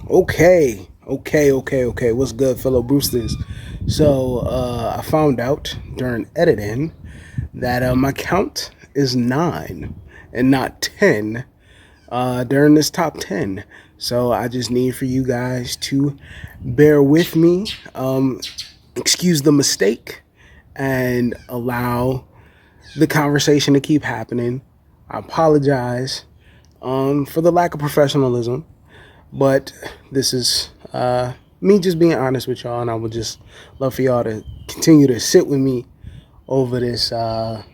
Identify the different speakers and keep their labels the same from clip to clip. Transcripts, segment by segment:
Speaker 1: Okay. What's good, fellow Brewsters? I found out during editing that my count is 9 and not 10 during this top 10. So I just need for you guys to bear with me, excuse the mistake, and allow the conversation to keep happening. I apologize for the lack of professionalism. But this is me just being honest with y'all, and I would just love for y'all to continue to sit with me over this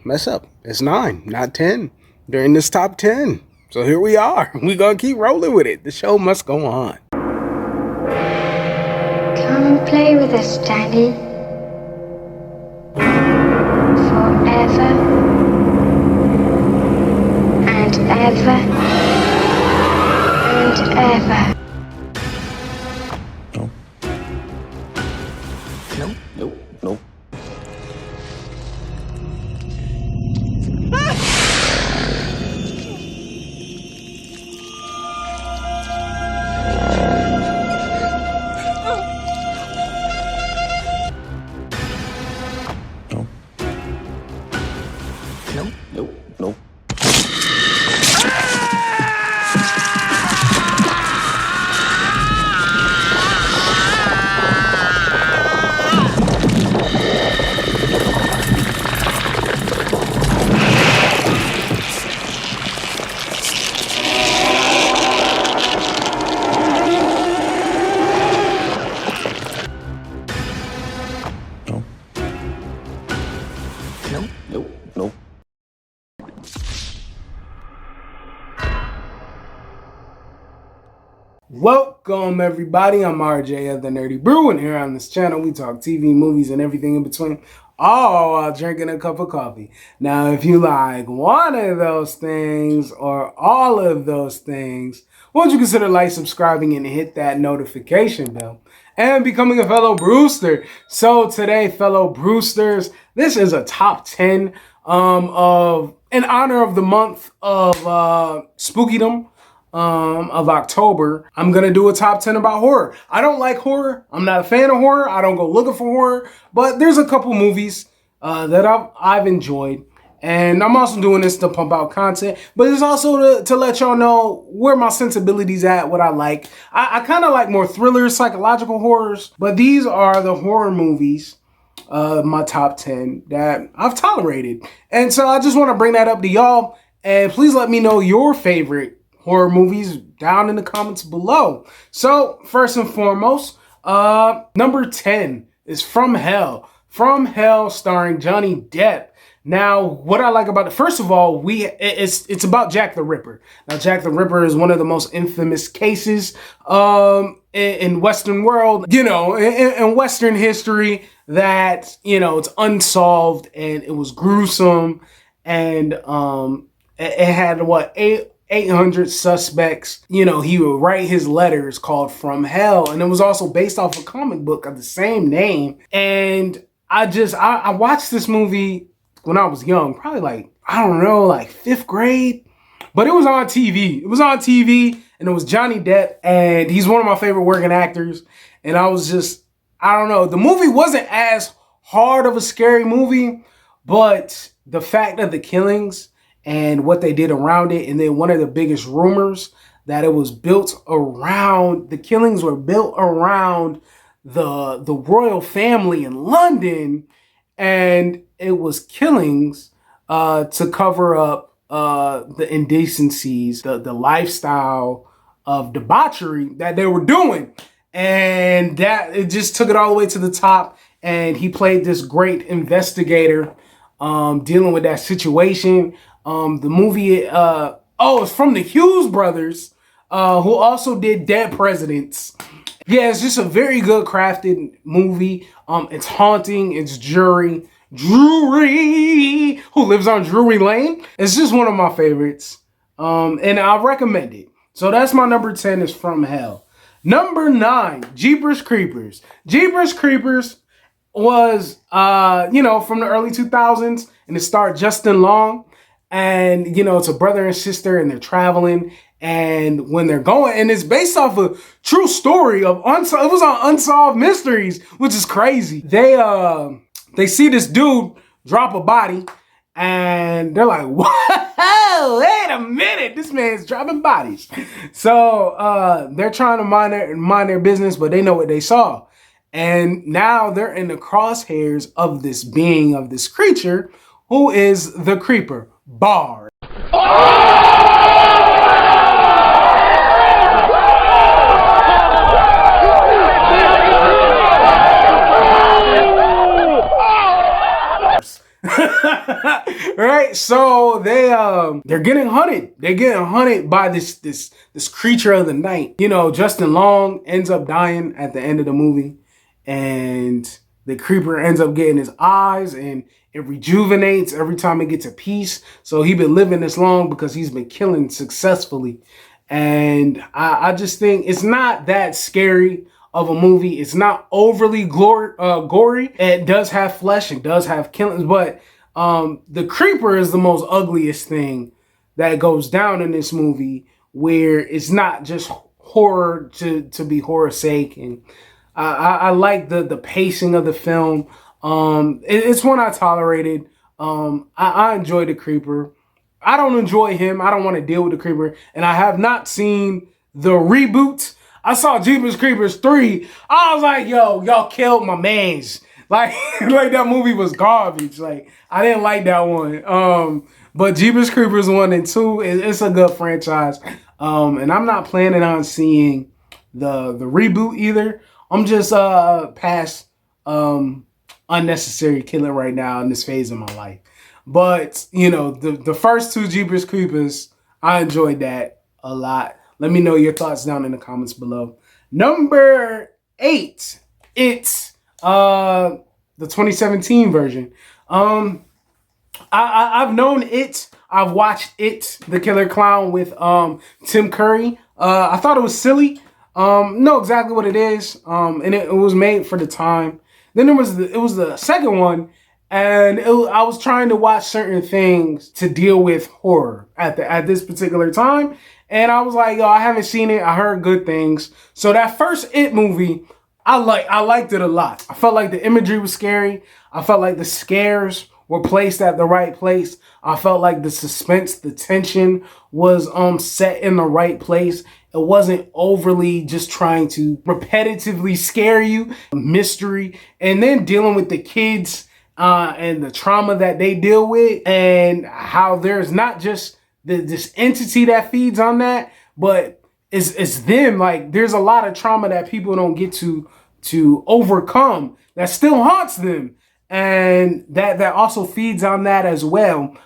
Speaker 1: mess up. It's 9, not 10, during this top 10. So here we are. We're going to keep rolling with it. The show must go on.
Speaker 2: Come play with us, Danny. Forever and ever and ever.
Speaker 3: Nope. Nope. Nope.
Speaker 1: Welcome, everybody. I'm RJ of the Nerdy Brew, and here on this channel, we talk TV, movies, and everything in between, all while drinking a cup of coffee. Now, if you like one of those things or all of those things, won't you consider like, subscribing, and hit that notification bell and becoming a fellow Brewster? So today, fellow Brewsters, this is a top 10 of in honor of the month of Spookydom. Of October, I'm gonna do a top 10 about horror. I don't like horror. I'm not a fan of horror. I don't go looking for horror, but there's a couple movies that I've enjoyed. And I'm also doing this to pump out content, but it's also to let y'all know where my sensibilities at, what I like. I kind of like more thrillers, psychological horrors, but these are the horror movies, my top 10 that I've tolerated. And so I just want to bring that up to y'all. And please let me know your favorite horror movies down in the comments below. So first and foremost, number 10 is From Hell. From Hell, starring Johnny Depp. Now, what I like about it, first of all, it's about Jack the Ripper. Now, Jack the Ripper is one of the most infamous cases in Western world, in Western history that, it's unsolved, and it was gruesome, and it had 800 suspects. He would write his letters called From Hell, and it was also based off a comic book of the same name. And I watched this movie when I was young, probably like fifth grade, but it was on TV. It was on TV, and it was Johnny Depp, and he's one of my favorite working actors. And I don't know. The movie wasn't as hard of a scary movie, but the fact of the killings and what they did around it, and then one of the biggest rumors that it was built around, the killings were built around the royal family in London, and it was killings to cover up the indecencies, the lifestyle of debauchery that they were doing. And that it just took it all the way to the top, and he played this great investigator dealing with that situation. The movie, it's from the Hughes brothers, who also did Dead Presidents. Yeah, it's just a very good crafted movie. It's haunting. It's Drury, who lives on Drury Lane. It's just one of my favorites. And I recommend it. So that's my number 10 is From Hell. Number 9, Jeepers Creepers. Jeepers Creepers was, from the early 2000s, and it starred Justin Long. And, it's a brother and sister, and they're traveling, And when they're going, and it's based off a true story of it was on Unsolved Mysteries, which is crazy. They see this dude drop a body, and they're like, "Whoa, wait a minute, this man's dropping bodies." So they're trying to mind their business, but they know what they saw. And now they're in the crosshairs of this being, of this creature, who is the Creeper, Bard. Right, so they're getting hunted. They're getting hunted by this creature of the night. You know, Justin Long ends up dying at the end of the movie, and the creeper ends up getting his eyes, and it rejuvenates every time it gets a piece. So he's been living this long because he's been killing successfully. And I just think it's not that scary of a movie. It's not overly gory. It does have flesh. It does have killings, but the creeper is the most ugliest thing that goes down in this movie, where it's not just horror to be horror's sake. And I like the pacing of the film. It's one I tolerated. I enjoy the creeper. I don't enjoy him. I don't want to deal with the creeper. And I have not seen the reboot. I saw Jeepers Creepers 3. I was like, yo, y'all killed my mans. Like that movie was garbage. Like, I didn't like that one. But Jeepers Creepers 1 and 2, it's a good franchise. And I'm not planning on seeing the reboot either. I'm just past unnecessary killing right now in this phase of my life. But, you know, the first two Jeepers Creepers, I enjoyed that a lot. Let me know your thoughts down in the comments below. Number 8, it's the 2017 version. I've known it. I've watched It, the Killer Clown with Tim Curry. I thought it was silly. Know exactly what it is. And it was made for the time. Then it was the second one. And I was trying to watch certain things to deal with horror at this particular time. And I was like, yo, I haven't seen it. I heard good things. So that first It movie, I liked it a lot. I felt like the imagery was scary. I felt like the scares were placed at the right place. I felt like the suspense, the tension was set in the right place. It wasn't overly just trying to repetitively scare you. Mystery. And then dealing with the kids and the trauma that they deal with, and how there's not just this entity that feeds on that, but it's them. Like, there's a lot of trauma that people don't get to overcome that still haunts them, and that also feeds on that as well,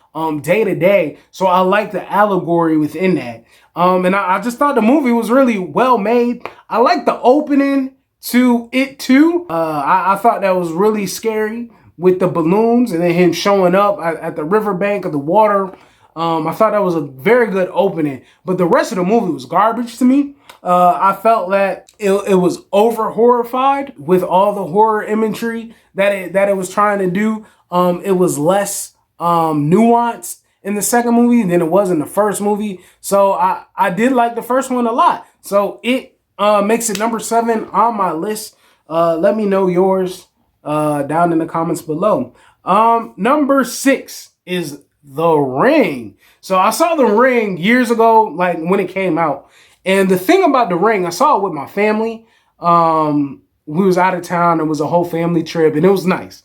Speaker 1: day to day. So I like the allegory within that. And I just thought the movie was really well made. I like the opening to It too. I thought that was really scary, with the balloons and then him showing up at the riverbank of the water. I thought that was a very good opening, but the rest of the movie was garbage to me. I felt that it was over horrified with all the horror imagery that it was trying to do. It was less nuanced in the second movie than it was in the first movie. So I did like the first one a lot. So it makes it number 7 on my list. Let me know yours down in the comments below. Number 6 is The Ring. So I saw The Ring years ago, like when it came out. And the thing about The Ring, I saw it with my family. We was out of town. It was a whole family trip, and it was nice.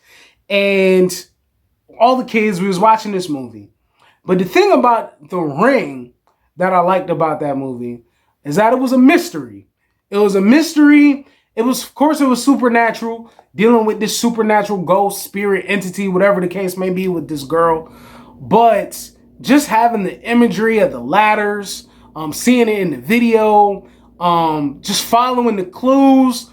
Speaker 1: And all the kids, we was watching this movie. But the thing about The Ring that I liked about that movie is that it was a mystery. It was a mystery. It was, of course, it was supernatural, dealing with this supernatural ghost, spirit, entity, whatever the case may be with this girl. But just having the imagery of the ladders, seeing it in the video, just following the clues.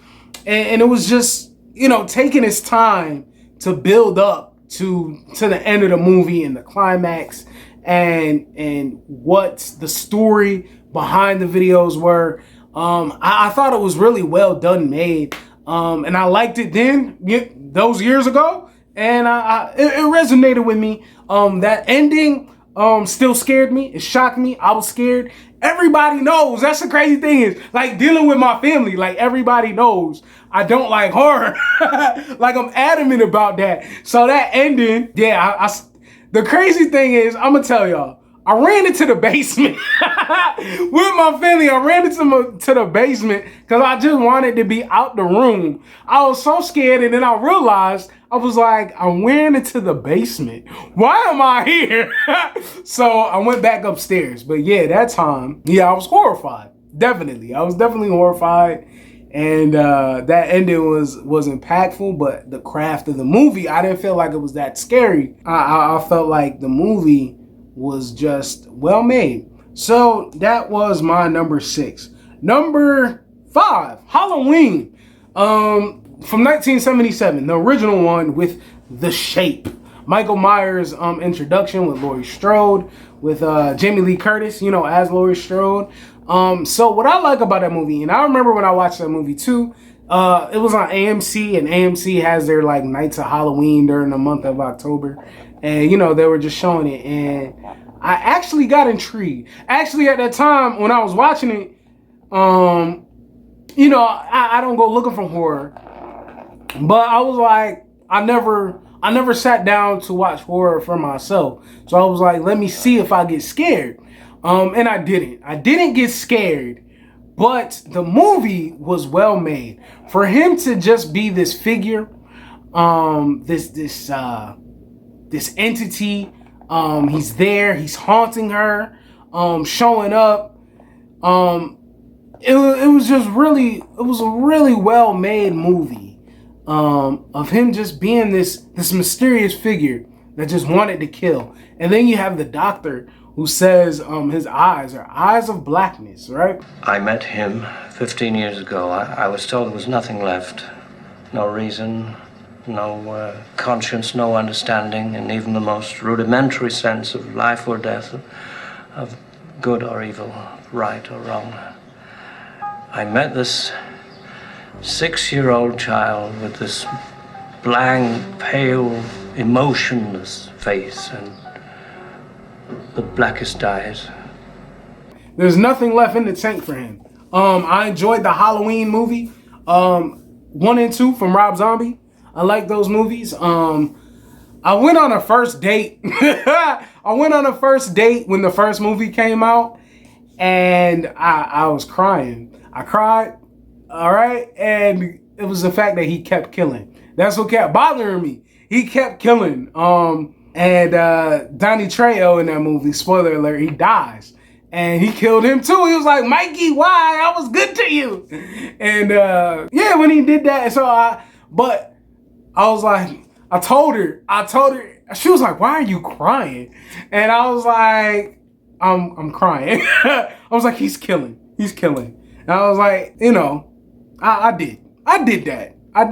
Speaker 1: And it was just, you know, taking its time to build up to the end of the movie and the climax, and what the story behind the videos were. I thought it was really well done, made, and I liked it then, those years ago, and it resonated with me. That ending still scared me. It shocked me. I was scared, Everybody knows. That's the crazy thing is, like, dealing with my family, like, everybody knows I don't like horror. Like, I'm adamant about that. So that ending, yeah, the crazy thing is, I'm gonna tell y'all, I ran into the basement with my family. I ran into the basement because I just wanted to be out the room. I was so scared, and then I realized, I was like, I ran into the basement. Why am I here? So I went back upstairs. But yeah, that time, yeah, I was horrified. Definitely. I was definitely horrified. And that ending was impactful, but the craft of the movie, I didn't feel like it was that scary. I felt like the movie was just well made. So that was my number 6. Number 5, Halloween. From 1977, the original one with The Shape. Michael Myers' introduction with Laurie Strode, with Jamie Lee Curtis, you know, as Laurie Strode. So what I like about that movie, and I remember when I watched that movie too, it was on AMC, and AMC has their like nights of Halloween during the month of October. And, you know, they were just showing it, and I actually got intrigued. Actually, at that time, when I was watching it, you know, I don't go looking for horror. But I was like, I never sat down to watch horror for myself. So I was like, let me see if I get scared. And I didn't. I didn't get scared. But the movie was well made. For him to just be this figure, this entity, he's there, he's haunting her, showing up. It was a really well made movie. Of him just being this mysterious figure that just wanted to kill. And then you have the doctor who says his eyes are eyes of blackness, right?
Speaker 4: I met him 15 years ago. I was told there was nothing left. No reason, no conscience, no understanding, and even the most rudimentary sense of life or death, of good or evil, right or wrong. I met this 6-year-old child with this blank, pale, emotionless face and the blackest eyes.
Speaker 1: There's nothing left in the tank for him. I enjoyed the Halloween movie, 1 and 2 from Rob Zombie. I like those movies. I went on a first date. I went on a first date when the first movie came out, and I was crying. I cried. All right, and it was the fact that he kept killing. That's what kept bothering me. He kept killing. And Donnie Trejo in that movie, spoiler alert, he dies, and he killed him too. He was like, Mikey, why? I was good to you. And yeah, when he did that, but I was like, I told her. She was like, why are you crying? And I was like, I'm crying. I was like, he's killing. And I was like, you know. I did that. I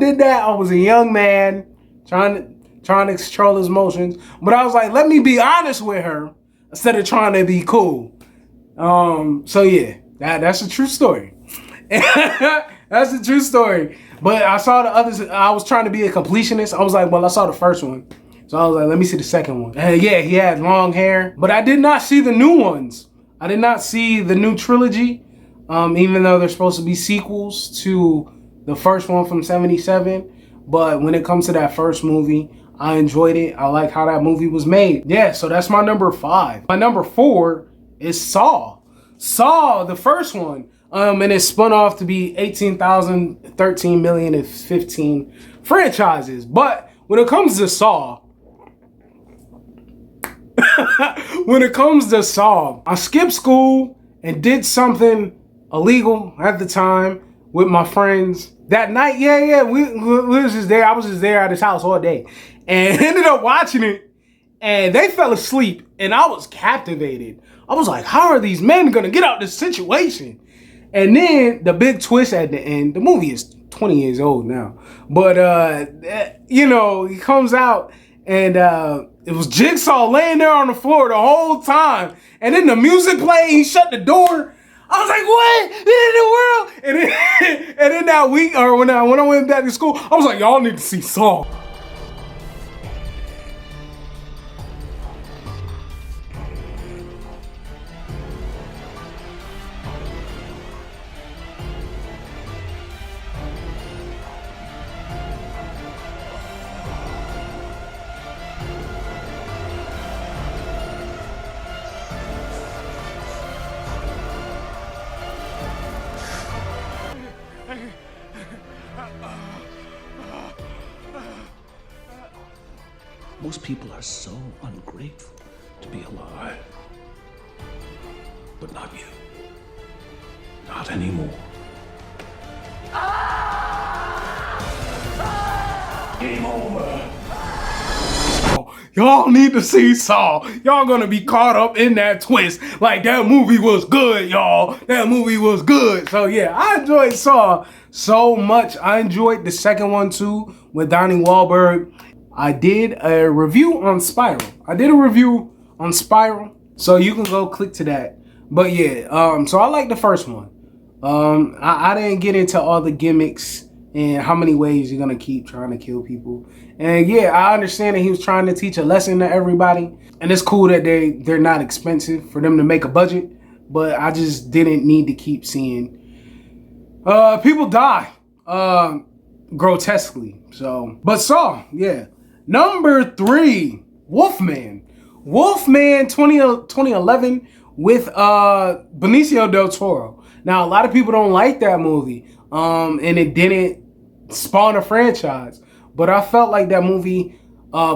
Speaker 1: was a young man trying to control his emotions. But I was like, let me be honest with her instead of trying to be cool. So yeah, that's a true story. That's a true story. But I saw the others. I was trying to be a completionist. I was like, well, I saw the first one. So I was like, let me see the second one. And yeah, he had long hair. But I did not see the new ones. I did not see the new trilogy. Even though they're supposed to be sequels to the first one from 77. But when it comes to that first movie, I enjoyed it. I like how that movie was made. Yeah, so that's my number 5. My number 4 is Saw. Saw, the first one. And it spun off to be 18,000, 13 million, and 15 franchises. But when it comes to Saw, I skipped school and did something illegal at the time with my friends that night. We was just there. I was just there at his house all day, and ended up watching it. And they fell asleep, and I was captivated. I was like, "How are these men gonna get out of this situation?" And then the big twist at the end. The movie is 20 years old now, but you know, he comes out, and it was Jigsaw laying there on the floor the whole time, and then the music played. He shut the door. I was like, what in the world? And then that week, or when I went back to school, I was like, y'all need to see Saw.
Speaker 3: Most people are so ungrateful to be alive. But not you. Not anymore. Game over.
Speaker 1: Y'all need to see Saw. Y'all gonna be caught up in that twist. Like, that movie was good, y'all. That movie was good. So yeah, I enjoyed Saw so much. I enjoyed the second one too with Donnie Wahlberg. I did a review on Spiral. So you can go click to that. But yeah, so I like the first one. I didn't get into all the gimmicks and how many ways you're gonna keep trying to kill people. And yeah, I understand that he was trying to teach a lesson to everybody. And it's cool that they're not expensive for them to make a budget. But I just didn't need to keep seeing people die grotesquely. So, but Saw, yeah. Number 3, Wolfman. Wolfman 2011 with Benicio del Toro. Now, a lot of people don't like that movie, and it didn't spawn a franchise. But I felt like that movie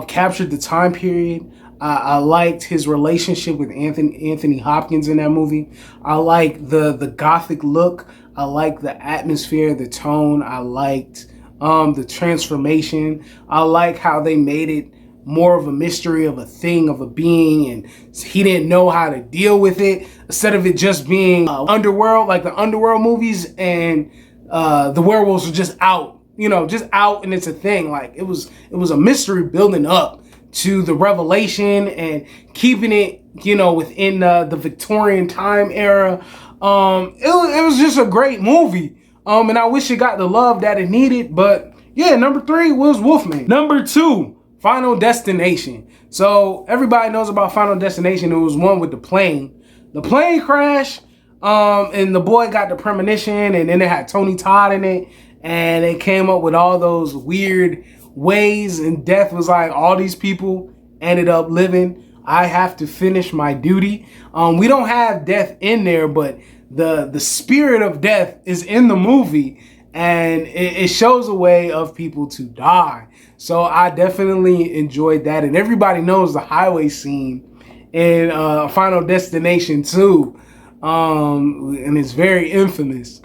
Speaker 1: captured the time period. I liked his relationship with Anthony Hopkins in that movie. I liked the gothic look. I liked the atmosphere, the tone. I liked the transformation. I like how they made it more of a mystery of a thing, of a being, and he didn't know how to deal with it. Instead of it just being underworld, like the underworld movies, and the werewolves were just out, just out, and it's a thing. Like it was a mystery building up to the revelation and keeping it, within the Victorian time era. It was just a great movie. And I wish it got the love that it needed. But yeah, number 3 was Wolfman. Number 2, Final Destination. So everybody knows about Final Destination. It was one with the plane. The plane crashed, and the boy got the premonition, and then it had Tony Todd in it, and it came up with all those weird ways, and death was like, all these people ended up living. I have to finish my duty. We don't have death in there, but the spirit of death is in the movie, and it shows a way of people to die. So I definitely enjoyed that, and everybody knows the highway scene in Final Destination 2, and it's very infamous.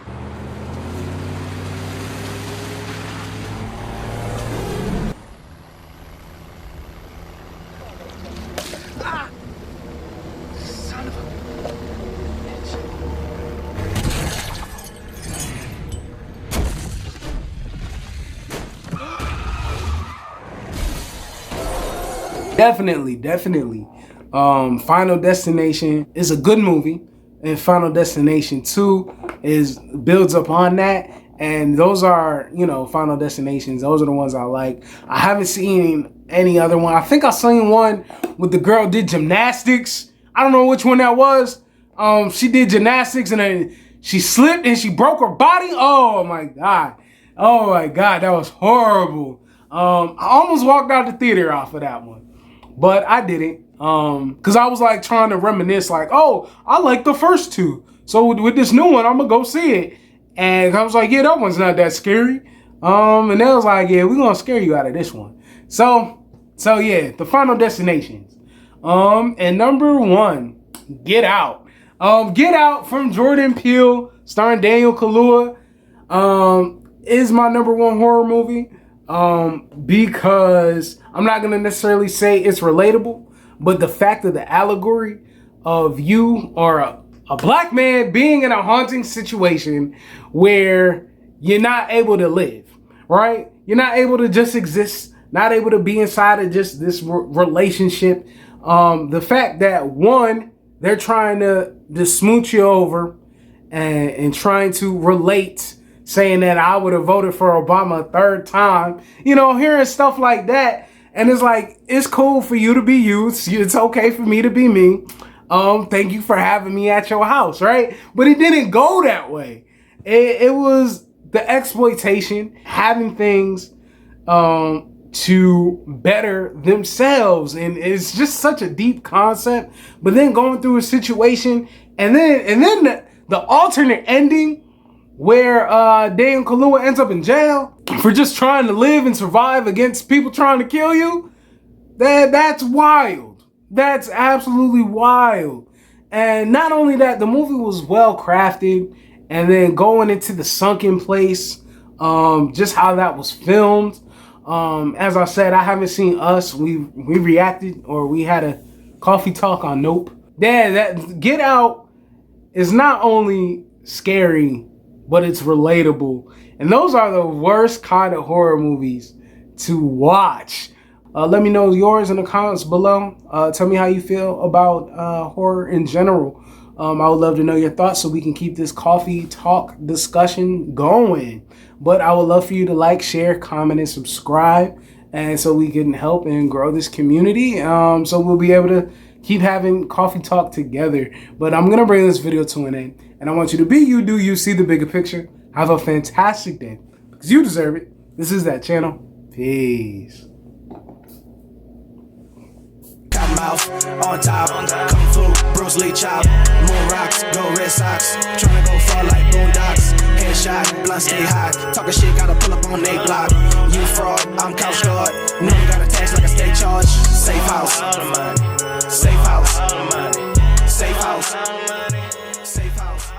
Speaker 1: Definitely. Final Destination is a good movie, and Final Destination 2 builds upon that. And those are, Final Destinations. Those are the ones I like. I haven't seen any other one. I think I seen one with the girl did gymnastics. I don't know which one that was. She did gymnastics and then she slipped and she broke her body. Oh my God, that was horrible. I almost walked out the theater off of that one. But I didn't, because I was like trying to reminisce, like, oh, I like the first 2. So with this new one, I'm going to go see it. And I was like, yeah, that one's not that scary. And they was like, yeah, we're going to scare you out of this one. So yeah, the Final Destinations. And number 1, Get Out. Get Out from Jordan Peele, starring Daniel Kaluuya, is my number 1 horror movie. Because I'm not going to necessarily say it's relatable, but the fact of the allegory of you or a black man being in a haunting situation where you're not able to live, right? You're not able to just exist, not able to be inside of just this relationship. The fact that, one, they're trying to smooch you over and trying to relate, saying that I would have voted for Obama a 3rd time, hearing stuff like that. And it's like, it's cool for you to be you. It's okay for me to be me. Thank you for having me at your house, right? But it didn't go that way. It was the exploitation, having things to better themselves. And it's just such a deep concept. But then going through a situation and then the alternate ending, where Daniel Kaluuya ends up in jail for just trying to live and survive against people trying to kill you. That's wild. That's absolutely wild. And not only that, the movie was well crafted, and then going into the sunken place, just how that was filmed. As I said, I haven't seen Us. We reacted, or we had a coffee talk on Nope. Yeah, that Get Out is not only scary, but it's relatable. And those are the worst kind of horror movies to watch. Let me know yours in the comments below. Tell me how you feel about horror in general. I would love to know your thoughts so we can keep this coffee talk discussion going. But I would love for you to like, share, comment, and subscribe, and so we can help and grow this community. So we'll be able to keep having coffee talk together. But I'm gonna bring this video to an end, and I want you to be you, do you, see the bigger picture. Have a fantastic day because you deserve it. This is that channel. Peace.
Speaker 5: Mouth on top, kung fu, Bruce Lee chop, moon rocks, go Red Sox, tryna go far like boondocks, headshot, blunt stay hot, talking shit, gotta pull up on they block, you fraud, I'm couch guard, know you got a tax like a state charge, safe house, safe house, safe house, safe house.